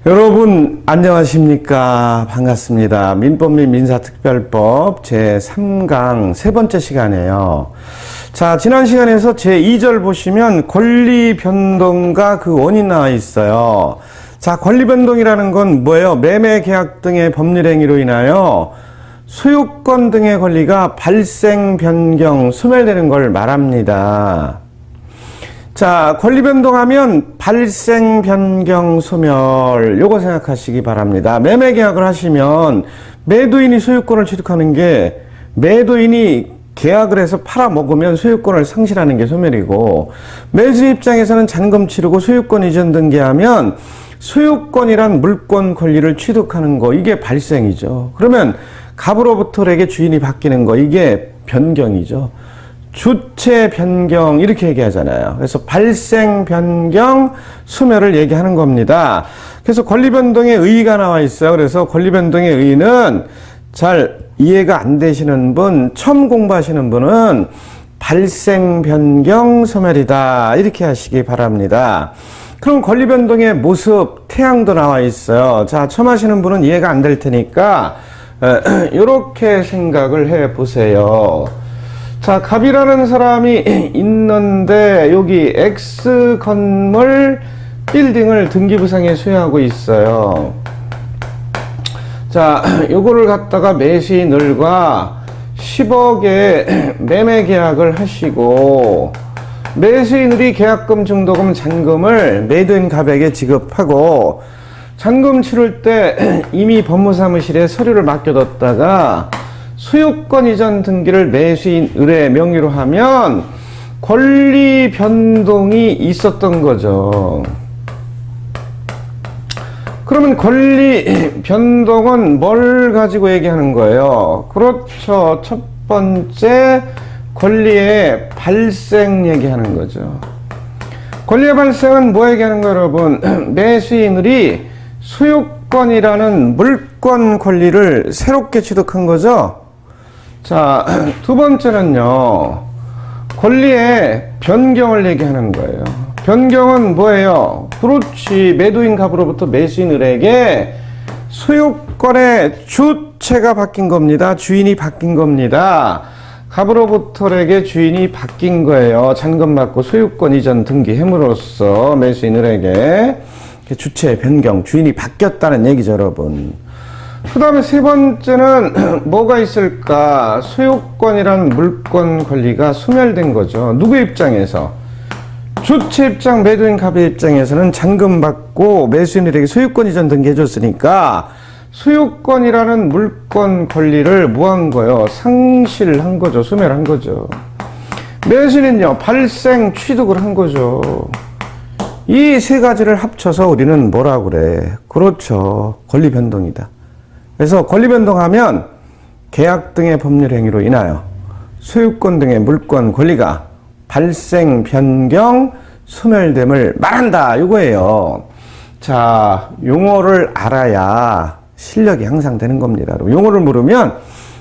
여러분 안녕하십니까? 반갑습니다. 민법 및 민사특별법 제3강 세 번째 시간이에요. 자, 지난 시간에서 제2절 보시면 권리변동과 그 원인 나와 있어요. 자, 권리변동이라는 건 뭐예요? 매매 계약 등의 법률행위로 인하여 소유권 등의 권리가 발생, 변경, 소멸되는 걸 말합니다. 자, 권리변동하면 발생, 변경, 소멸, 요거 생각하시기 바랍니다. 매매 계약을 하시면 매도인이 소유권을 취득하는 게, 매도인이 계약을 해서 팔아먹으면 소유권을 상실하는 게 소멸이고, 매수 입장에서는 잔금 치르고 소유권 이전 등기하면 소유권이란 물권 권리를 취득하는 거, 이게 발생이죠. 그러면 갑으로부터에게 주인이 바뀌는 거, 이게 변경이죠. 주체 변경 이렇게 얘기하잖아요. 그래서 발생, 변경, 소멸을 얘기하는 겁니다. 그래서 권리변동의 의의가 나와 있어요. 그래서 권리변동의 의의는 잘 이해가 안 되시는 분, 처음 공부하시는 분은 발생, 변경, 소멸이다 이렇게 하시기 바랍니다. 그럼 권리변동의 모습, 태양도 나와 있어요. 자, 처음 하시는 분은 이해가 안 될 테니까 이렇게 생각을 해 보세요. 자, 갑이라는 사람이 있는데 여기 X 건물 빌딩을 등기부상에 소유하고 있어요. 자, 요거를 갖다가 매수인 을과 10억에 매매 계약을 하시고 매수인 을이 계약금, 중도금, 잔금을 매도인 갑에게 지급하고 잔금 치를 때 이미 법무사무실에 서류를 맡겨뒀다가 소유권 이전 등기를 매수인 을의 명의로 하면 권리 변동이 있었던 거죠. 그러면 권리 변동은 뭘 가지고 얘기하는 거예요? 그렇죠. 첫 번째, 권리의 발생 얘기하는 거죠. 권리의 발생은 뭐 얘기하는 거예요, 여러분? 매수인 을이 소유권이라는 물권 권리를 새롭게 취득한 거죠. 자, 두 번째는요, 권리의 변경을 얘기하는 거예요. 변경은 뭐예요? 그렇지, 매도인 갑으로부터 매수인 을에게 소유권의 주체가 바뀐 겁니다. 주인이 바뀐 겁니다. 갑으로부터에게 주인이 바뀐 거예요. 잔금 받고 소유권 이전 등기함으로써 매수인 을에게 주체의 변경, 주인이 바뀌었다는 얘기죠, 여러분. 그 다음에 세 번째는 뭐가 있을까? 소유권이란 물권 권리가 소멸된 거죠. 누구 입장에서? 주체 입장, 매도인 갑의 입장에서는 잔금 받고 매수인들에게 소유권 이전 등기해줬으니까 소유권이라는 물권 권리를 뭐 한 거예요? 상실한 거죠. 소멸한 거죠. 매수인은요, 발생, 취득을 한 거죠. 이 세 가지를 합쳐서 우리는 뭐라고 그래? 그렇죠. 권리 변동이다. 그래서 권리 변동하면 계약 등의 법률 행위로 인하여 소유권 등의 물권 권리가 발생, 변경, 소멸됨을 말한다. 이거예요. 자, 용어를 알아야 실력이 향상되는 겁니다. 용어를 모르면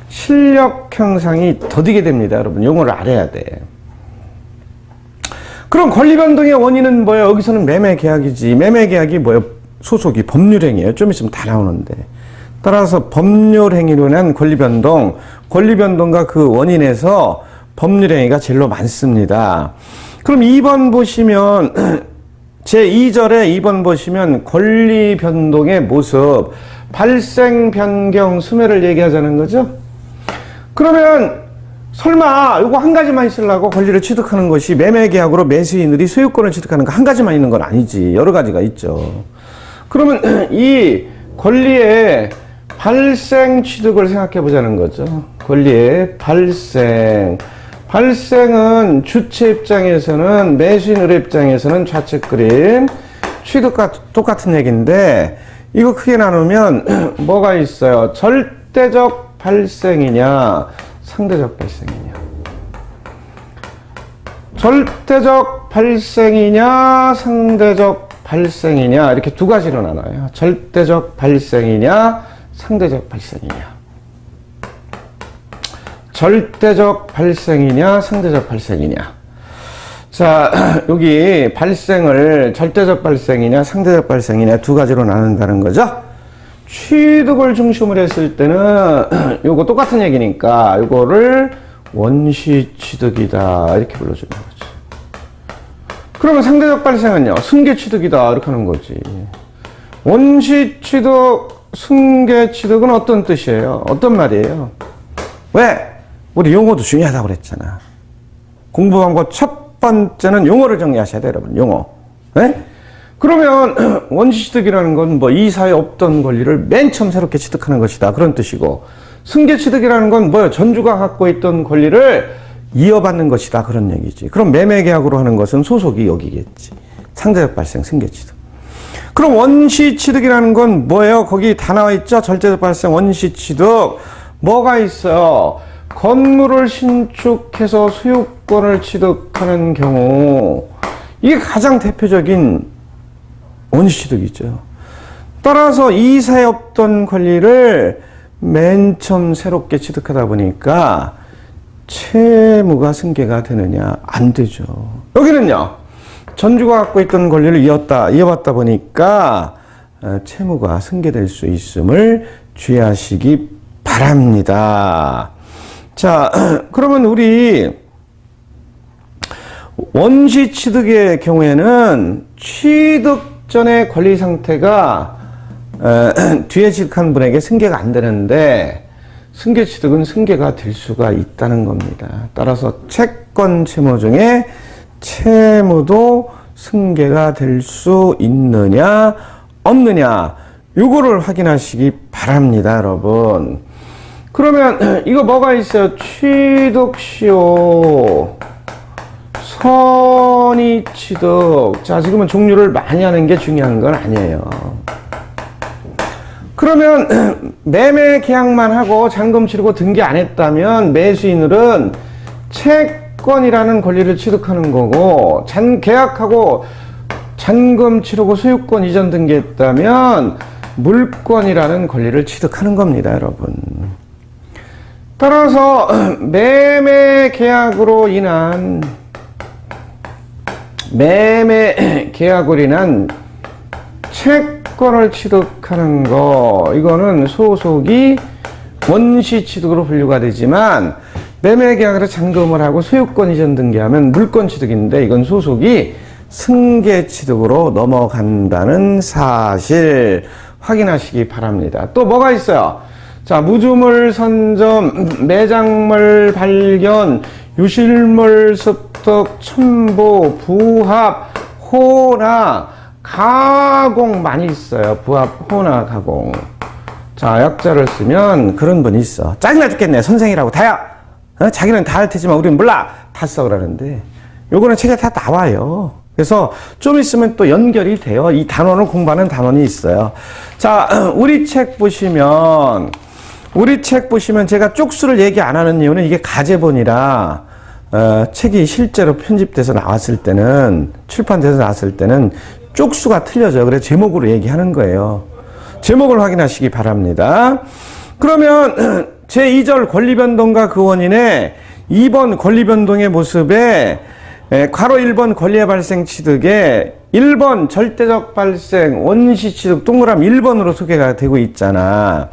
실력 향상이 더디게 됩니다. 여러분, 용어를 알아야 돼. 그럼 권리 변동의 원인은 뭐예요? 여기서는 매매 계약이지. 매매 계약이 뭐예요? 소속이 법률 행위예요. 좀 있으면 다 나오는데. 따라서 법률 행위로 인한 권리 변동, 권리 변동과 그 원인에서 법률 행위가 제일로 많습니다. 그럼 2번 보시면 제2절에 2번 보시면 권리 변동의 모습, 발생, 변경, 소멸을 얘기하자는 거죠. 그러면 설마 이거 한 가지만 있으려고 권리를 취득하는 것이 매매 계약으로 매수인 을이 소유권을 취득하는 거 한 가지만 있는 건 아니지. 여러 가지가 있죠. 그러면 이 권리의 발생 취득을 생각해 보자는 거죠. 권리의 발생. 발생은 주체 입장에서는, 매수인 을의 입장에서는 좌측 그림 취득과 똑같은 얘기인데, 이거 크게 나누면 뭐가 있어요? 절대적 발생이냐, 상대적 발생이냐. 절대적 발생이냐, 상대적 발생이냐, 이렇게 두 가지로 나눠요. 절대적 발생이냐, 상대적 발생이냐. 절대적 발생이냐, 상대적 발생이냐. 자, 여기 발생을 절대적 발생이냐 상대적 발생이냐 두 가지로 나눈다는 거죠. 취득을 중심으로 했을 때는 요거 똑같은 얘기니까 요거를 원시 취득이다 이렇게 불러주는 거지. 그러면 상대적 발생은요 승계 취득이다 이렇게 하는 거지. 원시 취득, 승계 취득은 어떤 뜻이에요? 어떤 말이에요? 왜? 우리 용어도 중요하다고 그랬잖아. 공부 방법 첫 번째는 용어를 정리하셔야 돼요, 여러분. 용어. 네? 그러면 원시 취득이라는 건 뭐 이 사회에 없던 권리를 맨 처음 새롭게 취득하는 것이다. 그런 뜻이고, 승계 취득이라는 건 뭐예요? 전주가 갖고 있던 권리를 이어받는 것이다. 그런 얘기지. 그럼 매매 계약으로 하는 것은 소속이 여기겠지. 상대적 발생, 승계 취득. 그럼 원시 취득이라는 건 뭐예요? 거기 다 나와 있죠? 절대적 발생, 원시 취득. 뭐가 있어요? 건물을 신축해서 소유권을 취득하는 경우, 이게 가장 대표적인 원시 취득이죠. 따라서 이사에 없던 권리를 맨 처음 새롭게 취득하다 보니까 채무가 승계가 되느냐? 안 되죠. 여기는요, 전주가 갖고 있던 권리를 이어받다 보니까 채무가 승계될 수 있음을 주의하시기 바랍니다. 자, 그러면 우리 원시 취득의 경우에는 취득 전의 권리 상태가 뒤에 취득한 분에게 승계가 안 되는데 승계 취득은 승계가 될 수가 있다는 겁니다. 따라서 채권 채무 중에 채무도 승계가 될 수 있느냐 없느냐 요거를 확인하시기 바랍니다, 여러분. 그러면 이거 뭐가 있어요? 취득시효, 선의 취득. 자, 지금은 종류를 많이 하는 게 중요한 건 아니에요. 그러면 매매 계약만 하고 잔금 치르고 등기 안 했다면 매수인은 채권이라는 권리를 취득하는 거고, 계약하고 잔금 치르고 소유권 이전 등기했다면 물권이라는 권리를 취득하는 겁니다, 여러분. 따라서 매매 계약으로 인한 채권을 취득하는 거, 이거는 소속이 원시 취득으로 분류가 되지만 매매 계약으로 잔금을 하고 소유권 이전 등기하면 물권 취득인데 이건 소속이 승계 취득으로 넘어간다는 사실 확인하시기 바랍니다. 또 뭐가 있어요? 자, 무주물 선점, 매장물 발견, 유실물 습득, 첨부, 부합, 호나, 가공 많이 있어요. 부합, 호나, 가공. 자, 약자를 쓰면 그런 분이 있어. 짜증나 죽겠네. 선생이라고 다야. 자기는 다 할 테지만 우리는 몰라. 다 써 그러는데 요거는 책에 다 나와요. 그래서 좀 있으면 또 연결이 돼요. 이 단원을 공부하는 단원이 있어요. 자, 우리 책 보시면 제가 쪽수를 얘기 안 하는 이유는 이게 가제본이라 책이 실제로 편집돼서 나왔을 때는, 출판돼서 나왔을 때는 쪽수가 틀려져요. 그래서 제목으로 얘기하는 거예요. 제목을 확인하시기 바랍니다. 그러면 제2절 권리변동과 그 원인의 2번 권리변동의 모습에 괄호 1번 권리의 발생 취득에 1번 절대적 발생 원시 취득 동그라미 1번으로 소개가 되고 있잖아.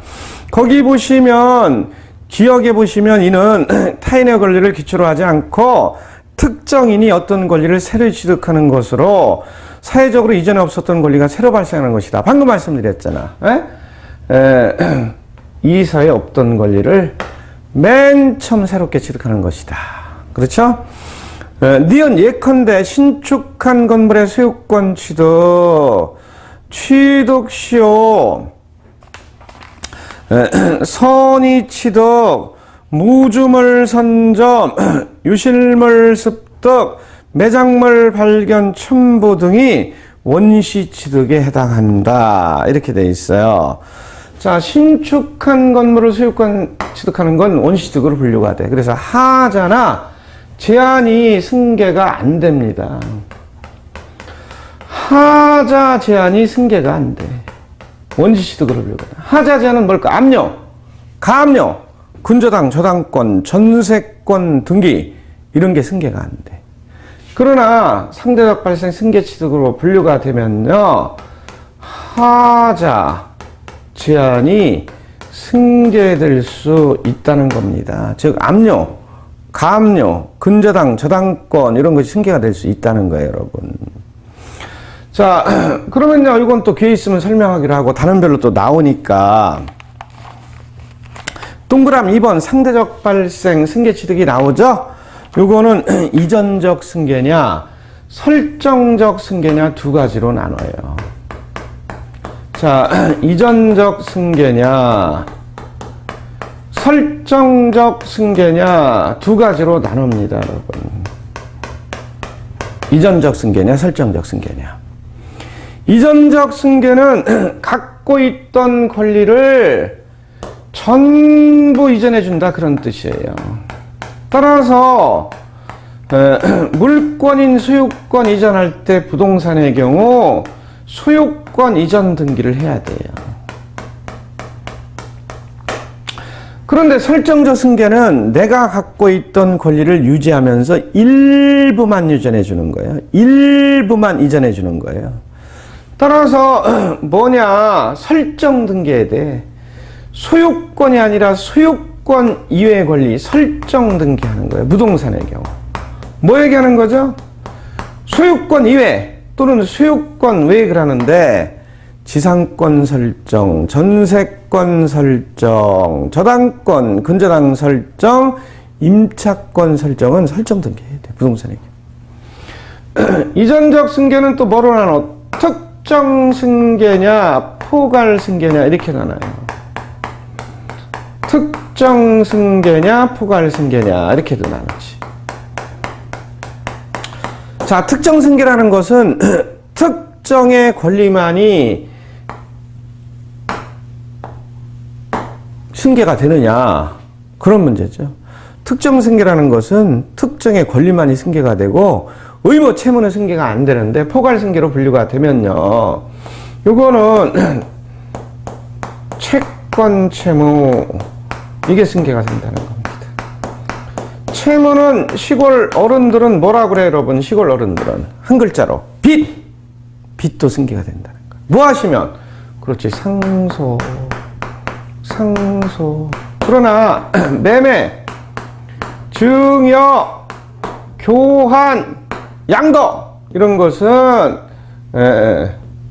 거기 보시면 기억에 보시면 이는 타인의 권리를 기초로 하지 않고 특정인이 어떤 권리를 새로 취득하는 것으로 사회적으로 이전에 없었던 권리가 새로 발생하는 것이다. 방금 말씀드렸잖아. 이 사회에 없던 권리를 맨 처음 새롭게 취득하는 것이다. 그렇죠? 니은 예컨대 신축한 건물의 소유권 취득시효, 선의 취득, 무주물 선점, 유실물 습득, 매장물 발견, 첨부 등이 원시 취득에 해당한다. 이렇게 돼 있어요. 자, 신축한 건물을 소유권 취득하는 건 원시 취득으로 분류가 돼. 그래서 하자나 제한이 승계가 안 됩니다. 하자 제한이 승계가 안 돼. 원시 취득으로 분류가 돼. 하자 제한은 뭘까? 압류, 가압류, 근저당, 저당권, 전세권 등기 이런 게 승계가 안 돼. 그러나 상대적 발생 승계취득으로 분류가 되면요, 하자 제한이 승계될 수 있다는 겁니다. 즉 압류, 가압류, 근저당, 저당권 이런 것이 승계가 될 수 있다는 거예요, 여러분. 자, 그러면요, 이건 또 기회 있으면 설명하기로 하고 단원별로 또 나오니까 동그람 2번 상대적 발생 승계취득이 나오죠? 요거는 이전적 승계냐 설정적 승계냐 두 가지로 나눠요. 자, 이전적 승계냐 설정적 승계냐 두 가지로 나눕니다, 여러분. 이전적 승계냐 설정적 승계냐. 이전적 승계는 갖고 있던 권리를 전부 이전해 준다, 그런 뜻이에요. 따라서 물권인 소유권 이전할 때 부동산의 경우 소유권 이전 등기를 해야 돼요. 그런데 설정적 승계는 내가 갖고 있던 권리를 유지하면서 일부만 이전해 주는 거예요. 일부만 이전해 주는 거예요. 따라서 뭐냐, 설정 등기해야 돼. 소유권이 아니라 소유권 이외의 권리 설정 등기하는 거예요. 부동산의 경우. 뭐 얘기하는 거죠? 소유권 이외 또는 소유권 외액을 하는데 지상권 설정, 전세권 설정, 저당권, 근저당 설정, 임차권 설정은 설정 등기해야 돼, 부동산의 경우. 이전적 승계는 또 뭐로 나눠? 특정 승계냐 포괄 승계냐 이렇게 나눠요. 특정 승계냐 포괄 승계냐 이렇게도 나누지. 자, 특정 승계라는 것은 특정의 권리만이 승계가 되느냐, 그런 문제죠. 특정 승계라는 것은 특정의 권리만이 승계가 되고 의무 채무는 승계가 안 되는데 포괄 승계로 분류가 되면요, 요거는 채권 채무 이게 승계가 된다는 겁니다. 채무는 시골 어른들은 뭐라 그래요, 여러분? 시골 어른들은 한 글자로 빚도 승계가 된다는 거예요. 뭐 하시면? 그렇지, 상소. 그러나 매매, 증여, 교환, 양도 이런 것은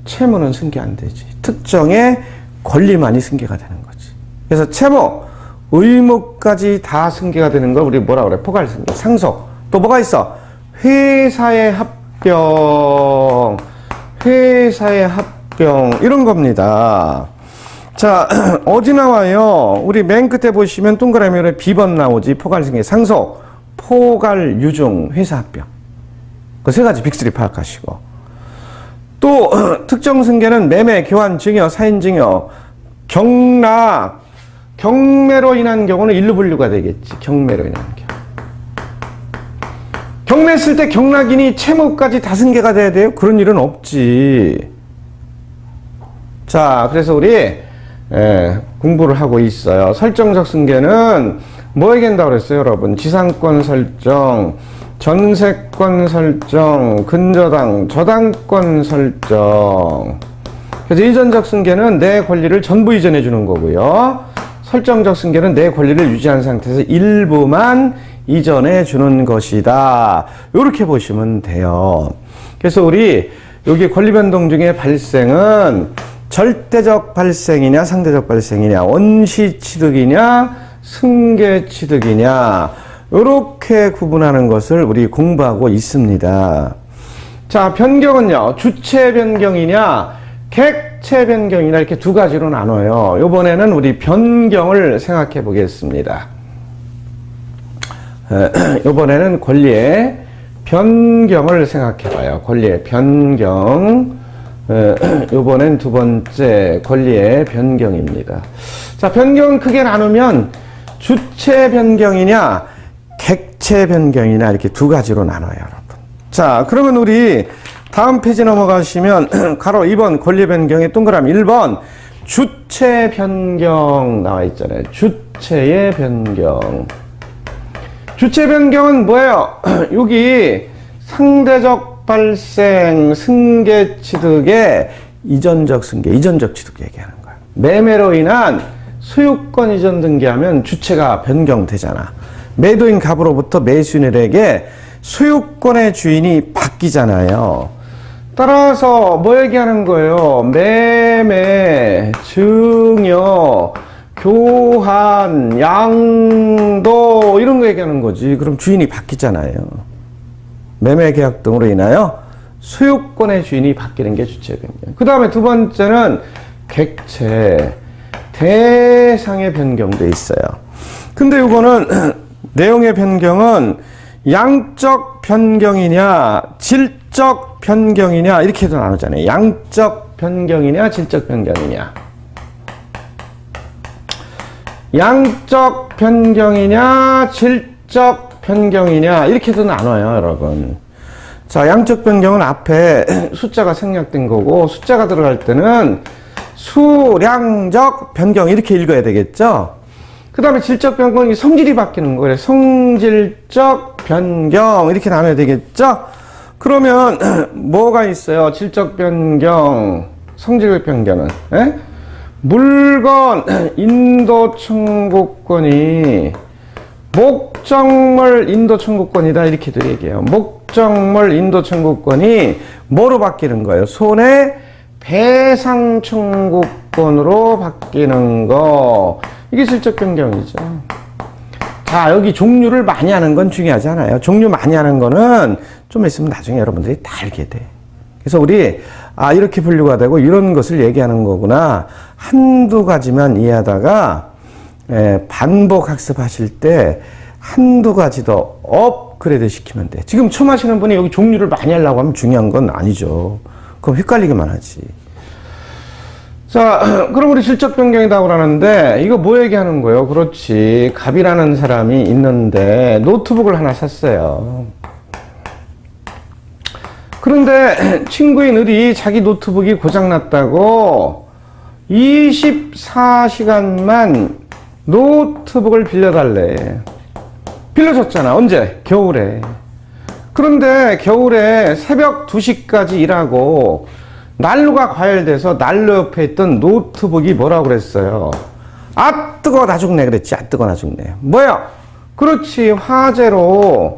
채무는 승계 안 되지. 특정의 권리만이 승계가 되는 거지. 그래서 채무, 의무까지 다 승계가 되는 걸 우리 뭐라 그래? 포괄 승계, 상속. 또 뭐가 있어? 회사의 합병, 이런 겁니다. 자, 어디 나와요? 우리 맨 끝에 보시면 동그라미로 B번 나오지. 포괄 승계, 상속, 포괄, 유증, 회사 합병. 그 세 가지 빅3 파악하시고. 또 특정 승계는 매매, 교환, 증여, 사인 증여, 경락, 경매로 인한 경우는 일로 분류가 되겠지. 경매로 인한 경우. 경매했을 때 경락인이 채무까지 다 승계가 돼야 돼요? 그런 일은 없지. 자, 그래서 우리 공부를 하고 있어요. 설정적 승계는 뭐 얘기한다고 그랬어요, 여러분? 지상권 설정, 전세권 설정, 근저당, 저당권 설정. 그래서 이전적 승계는 내 권리를 전부 이전해 주는 거고요. 설정적 승계는 내 권리를 유지한 상태에서 일부만 이전해 주는 것이다. 이렇게 보시면 돼요. 그래서 우리 여기 권리 변동 중에 발생은 절대적 발생이냐 상대적 발생이냐, 원시 취득이냐 승계 취득이냐, 이렇게 구분하는 것을 우리 공부하고 있습니다. 자, 변경은요, 주체 변경이냐 객체 변경이냐 이렇게 두 가지로 나눠요. 이번에는 우리 변경을 생각해 보겠습니다. 이번에는 권리의 변경을 생각해 봐요. 권리의 변경. 이번엔 두 번째 권리의 변경입니다. 자, 변경 크게 나누면 주체 변경이냐 객체 변경이냐 이렇게 두 가지로 나눠요, 여러분. 자, 그러면 우리 다음 페이지 넘어가시면 가로 2번 권리 변경의 동그라미 1번 주체 변경 나와 있잖아요. 주체의 변경. 주체 변경은 뭐예요? 여기 상대적 발생, 승계 취득의 이전적 승계, 이전적 취득 얘기하는 거야. 매매로 인한 소유권 이전 등기하면 주체가 변경되잖아. 매도인 갑으로부터 매수인에게 소유권의 주인이 바뀌잖아요. 따라서 뭐 얘기하는 거예요? 매매, 증여, 교환, 양도 이런 거 얘기하는 거지. 그럼 주인이 바뀌잖아요. 매매 계약 등으로 인하여 소유권의 주인이 바뀌는 게 주체 변경. 그 다음에 두 번째는 객체, 대상의 변경도 있어요. 근데 이거는 내용의 변경은 양적 변경이냐 질적 변경이냐 이렇게도 나누잖아요. 양적 변경이냐 질적 변경이냐. 양적 변경이냐 질적 변경이냐 이렇게도 나눠요, 여러분. 자, 양적 변경은 앞에 숫자가 생략된 거고 숫자가 들어갈 때는 수량적 변경 이렇게 읽어야 되겠죠. 그 다음에 질적 변경이 성질이 바뀌는 거예요. 성질적 변경 이렇게 나눠야 되겠죠. 그러면 뭐가 있어요? 질적 변경, 성질적 변경은 물건 인도 청구권이 목적물 인도 청구권이다 이렇게도 얘기해요. 목적물 인도 청구권이 뭐로 바뀌는 거예요? 손해 배상 청구권으로 바뀌는 거. 이게 질적 변경이죠. 자, 여기 종류를 많이 하는 건 중요하지 않아요. 종류 많이 하는 거는 좀 있으면 나중에 여러분들이 다 알게 돼. 그래서 우리 이렇게 분류가 되고 이런 것을 얘기하는 거구나. 한두 가지만 이해하다가 반복 학습하실 때 한두 가지 더 업그레이드 시키면 돼. 지금 처음 하시는 분이 여기 종류를 많이 하려고 하면 중요한 건 아니죠. 그럼 헷갈리기만 하지. 자, 그럼 우리 질적 변경이라고 그러는데 이거 뭐 얘기하는 거예요? 그렇지. 갑이라는 사람이 있는데 노트북을 하나 샀어요. 그런데 친구인 을이 자기 노트북이 고장났다고 24시간만 노트북을 빌려달래. 빌려줬잖아. 언제? 겨울에. 그런데 겨울에 새벽 2시까지 일하고 난로가 과열돼서 난로 옆에 있던 노트북이 뭐라고 그랬어요? 아 뜨거 나 죽네 그랬지. 아 뜨거 나 죽네. 뭐야? 그렇지. 화재로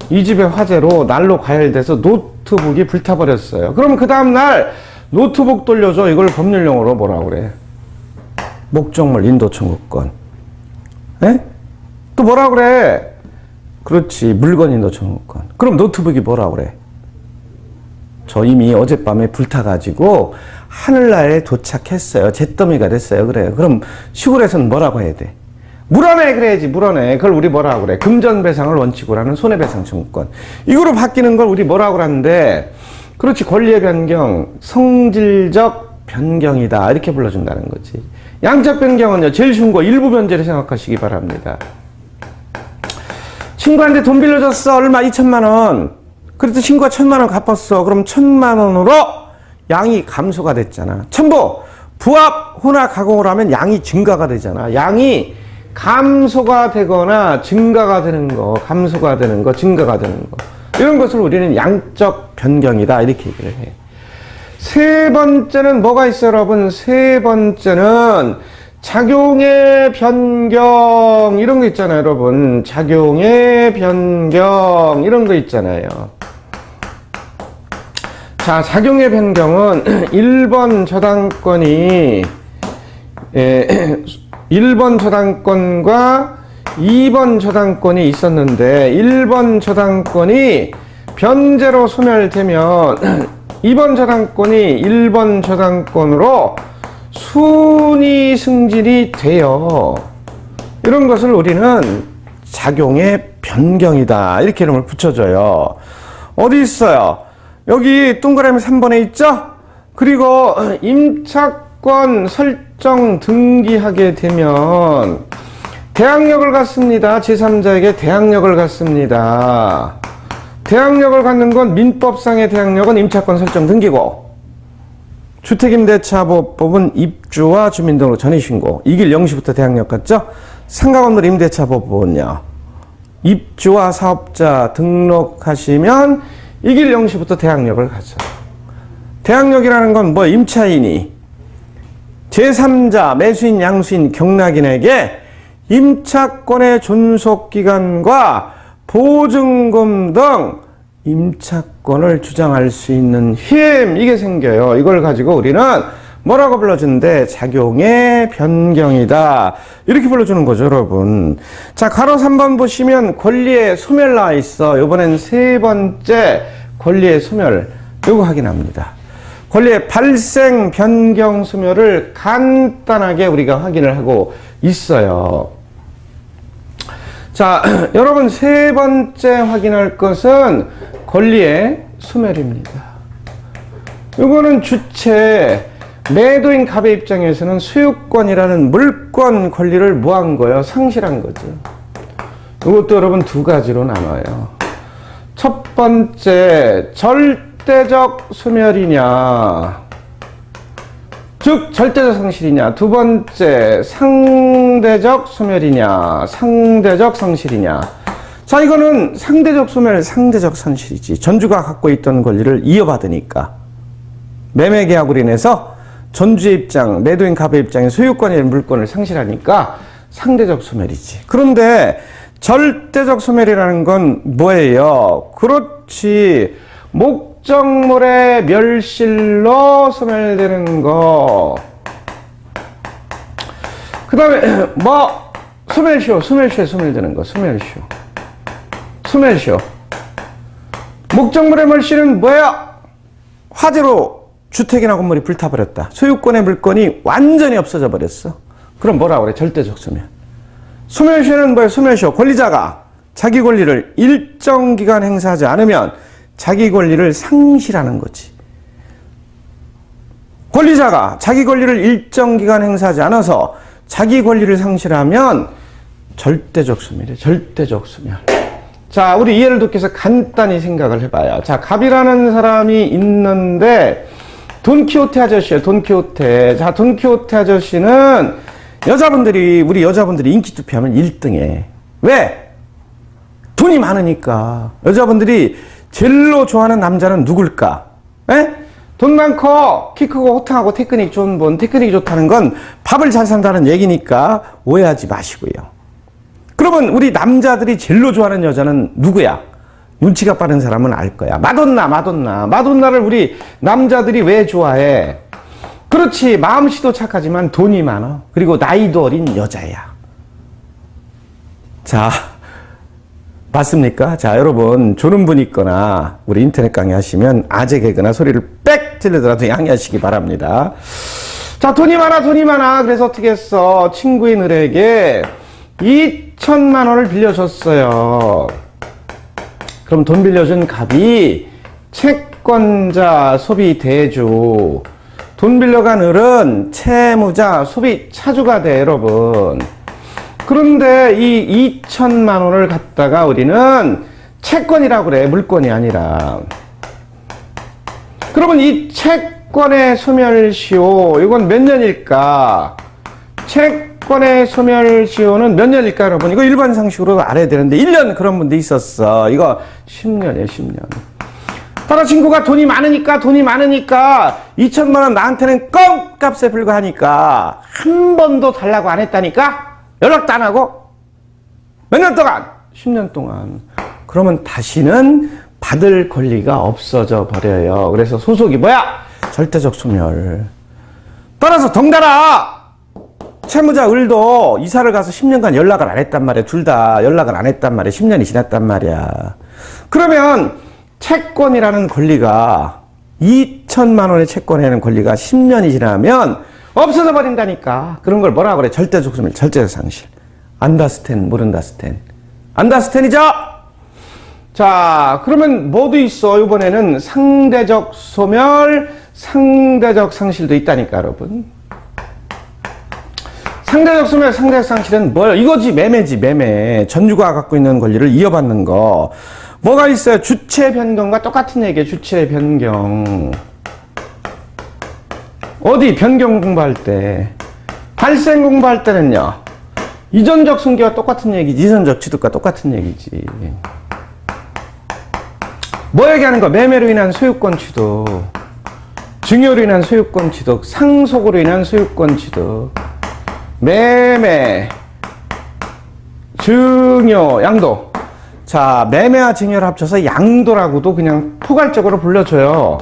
이 집의 화재로 난로 과열돼서 노트북이 불타버렸어요. 그럼 그 다음날 노트북 돌려줘. 이걸 법률용어로 뭐라고 그래? 목적물 인도 청구권. 또 뭐라고 그래? 그렇지. 물건 인도 청구권. 그럼 노트북이 뭐라고 그래? 저 이미 어젯밤에 불타가지고 하늘나라에 도착했어요. 잿더미가 됐어요. 그래요. 그럼 시골에서는 뭐라고 해야 돼? 물어내 그래야지. 물어내. 그걸 우리 뭐라고 그래? 금전배상을 원칙으로 하는 손해배상 청구권. 이거로 바뀌는 걸 우리 뭐라고 그러는데 그렇지. 권리의 변경, 성질적 변경이다. 이렇게 불러준다는 거지. 양적 변경은요. 제일 쉬운 거 일부 변제를 생각하시기 바랍니다. 친구한테 돈 빌려줬어. 얼마? 2천만 원. 그래도 친구가 1,000만 원 갚았어. 그럼 1,000만 원으로 양이 감소가 됐잖아. 첨부, 부합, 혼합 가공을 하면 양이 증가가 되잖아. 양이 감소가 되거나 증가가 되는 거, 감소가 되는 거, 증가가 되는 거. 이런 것을 우리는 양적 변경이다. 이렇게 얘기를 해. 세 번째는 뭐가 있어요, 여러분? 세 번째는 작용의 변경. 이런 거 있잖아요, 여러분. 작용의 변경. 이런 거 있잖아요. 자, 작용의 변경은 1번 저당권이 1번 저당권과 2번 저당권이 있었는데 1번 저당권이 변제로 소멸되면 2번 저당권이 1번 저당권으로 순위 승진이 돼요. 이런 것을 우리는 작용의 변경이다. 이렇게 이름을 붙여줘요. 어디 있어요? 여기 동그라미 3번에 있죠? 그리고 임차권 설정 등기하게 되면 대항력을 갖습니다. 제3자에게 대항력을 갖습니다. 대항력을 갖는 건 민법상의 대항력은 임차권 설정 등기고 주택임대차보호법은 입주와 주민등록 전입신고. 이 길 0시부터 대항력 갖죠? 상가건물 임대차보호법은요. 입주와 사업자 등록하시면 이길 0시부터 대항력을 가져. 대항력이라는 건 뭐 임차인이 제3자, 매수인, 양수인, 경락인에게 임차권의 존속기간과 보증금 등 임차권을 주장할 수 있는 힘, 이게 생겨요. 이걸 가지고 우리는 뭐라고 불러주는데 작용의 변경이다. 이렇게 불러주는 거죠, 여러분. 자, 가로 3번 보시면 권리의 소멸 나와 있어. 이번엔 세 번째 권리의 소멸. 이거 확인합니다. 권리의 발생, 변경, 소멸을 간단하게 우리가 확인을 하고 있어요. 자, 여러분 세 번째 확인할 것은 권리의 소멸입니다. 이거는 주체, 매도인 갑의 입장에서는 소유권이라는 물권 권리를 뭐 한 거예요? 상실한 거죠. 이것도 여러분 두 가지로 나눠요. 첫 번째, 절대적 소멸이냐, 즉 절대적 상실이냐. 두 번째, 상대적 소멸이냐, 상대적 상실이냐. 자, 이거는 상대적 소멸, 상대적 상실이지. 전주가 갖고 있던 권리를 이어받으니까. 매매 계약으로 인해서 전주의 입장, 매도인 갑의 입장에 소유권이라는 물권을 상실하니까 상대적 소멸이지. 그런데 절대적 소멸이라는 건 뭐예요? 그렇지. 목적물의 멸실로 소멸되는 거. 그 다음에 뭐 소멸시효, 소멸시효에 소멸되는 거. 소멸시효. 소멸시효. 목적물의 멸실은 뭐예요? 화재로 주택이나 건물이 불타버렸다. 소유권의 물건이 완전히 없어져 버렸어. 그럼 뭐라고 그래? 절대적 소멸. 소멸시효는 뭐예요? 소멸시효. 권리자가 자기 권리를 일정 기간 행사하지 않으면 자기 권리를 상실하는 거지. 권리자가 자기 권리를 일정 기간 행사하지 않아서 자기 권리를 상실하면 절대적 소멸이에요. 절대적 소멸. 자, 우리 이해를 돕기 위해서 간단히 생각을 해봐요. 자, 갑이라는 사람이 있는데 돈키호테 아저씨예요. 돈키호테. 자, 돈키호테 아저씨는 우리 여자분들이 인기 투표하면 1등해. 왜? 돈이 많으니까. 여자분들이 제일로 좋아하는 남자는 누굴까? 에? 돈 많고 키 크고 호탕하고 테크닉 좋은 분. 테크닉이 좋다는 건 밥을 잘 산다는 얘기니까 오해하지 마시고요. 그러면 우리 남자들이 제일로 좋아하는 여자는 누구야? 눈치가 빠른 사람은 알 거야. 마돈나. 마돈나를 우리 남자들이 왜 좋아해? 그렇지. 마음씨도 착하지만 돈이 많아. 그리고 나이도 어린 여자야. 자, 맞습니까? 자, 여러분 조는 분 있거나 우리 인터넷 강의 하시면 아재 개그나 소리를 빽 들리더라도 양해하시기 바랍니다. 자, 돈이 많아. 그래서 어떻게 했어? 친구인 을에게 2천만 원을 빌려줬어요. 그럼 돈 빌려준 갑이 채권자, 소비 대주. 돈 빌려간 을은 채무자, 소비 차주가 돼, 여러분. 그런데 이 2천만 원을 갖다가 우리는 채권이라고 그래. 물건이 아니라. 그러면 이 채권의 소멸시효, 이건 몇 년일까? 채권의 소멸시효는 몇 년일까, 여러분? 이거 일반 상식으로 알아야 되는데 1년 그런 분도 있었어. 이거 10년이에요, 10년. 다른 친구가 돈이 많으니까 2천만 원 나한테는 껌값에 불과하니까 한 번도 달라고 안 했다니까? 연락도 안 하고? 몇 년 동안? 10년 동안. 그러면 다시는 받을 권리가 없어져 버려요. 그래서 소속이 뭐야? 절대적 소멸. 따라서 덩달아 채무자 을도 이사를 가서 10년간 연락을 안 했단 말이야. 둘 다 연락을 안 했단 말이야. 10년이 지났단 말이야. 그러면 채권이라는 권리가 2천만 원의 채권이라는 권리가 10년이 지나면 없어져 버린다니까. 그런 걸 뭐라 그래? 절대적 소멸, 절대적 상실. 안다스텐, 모른다스텐. 안다스텐이죠? 자, 그러면 뭐도 있어? 이번에는 상대적 소멸, 상대적 상실도 있다니까, 여러분. 상대적 소멸, 상대적 상실은 뭐예요? 이거지, 매매지, 매매. 전주가 갖고 있는 권리를 이어받는 거. 뭐가 있어요? 주체 변경과 똑같은 얘기예요. 주체 변경. 어디 변경 공부할 때, 발생 공부할 때는요. 이전적 승계와 똑같은 얘기지. 이전적 취득과 똑같은 얘기지. 뭐 얘기하는 거? 매매로 인한 소유권 취득, 증여로 인한 소유권 취득, 상속으로 인한 소유권 취득, 매매, 증여, 양도. 자, 매매와 증여를 합쳐서 양도라고도 그냥 포괄적으로 불러줘요.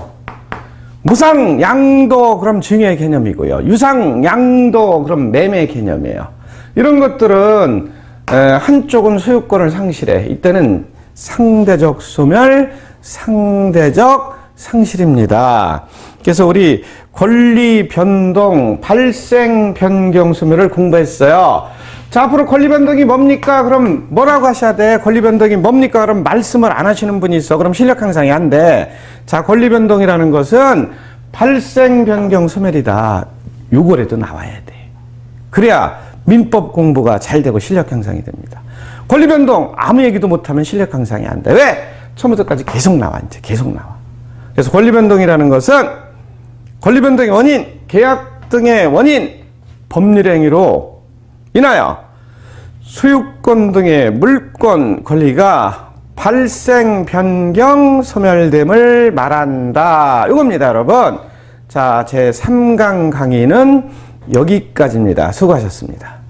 무상, 양도, 그럼 증여의 개념이고요. 유상, 양도, 그럼 매매의 개념이에요. 이런 것들은 한쪽은 소유권을 상실해. 이때는 상대적 소멸, 상대적 상실입니다. 그래서 우리 권리 변동, 발생 변경 소멸을 공부했어요. 자, 앞으로 권리 변동이 뭡니까? 그럼 뭐라고 하셔야 돼? 권리 변동이 뭡니까? 그럼 말씀을 안 하시는 분이 있어. 그럼 실력 향상이 안 돼. 자, 권리 변동이라는 것은 발생 변경 소멸이다. 요거라도 나와야 돼. 그래야 민법 공부가 잘 되고 실력 향상이 됩니다. 권리 변동 아무 얘기도 못하면 실력 향상이 안 돼. 왜? 처음부터까지 계속 나와. 이제 계속 나와. 그래서 권리 변동이라는 것은 권리 변동의 원인, 계약 등의 원인, 법률 행위로 인하여 소유권 등의 물권 권리가 발생, 변경, 소멸됨을 말한다. 이겁니다, 여러분. 자, 제 3강 강의는 여기까지입니다. 수고하셨습니다.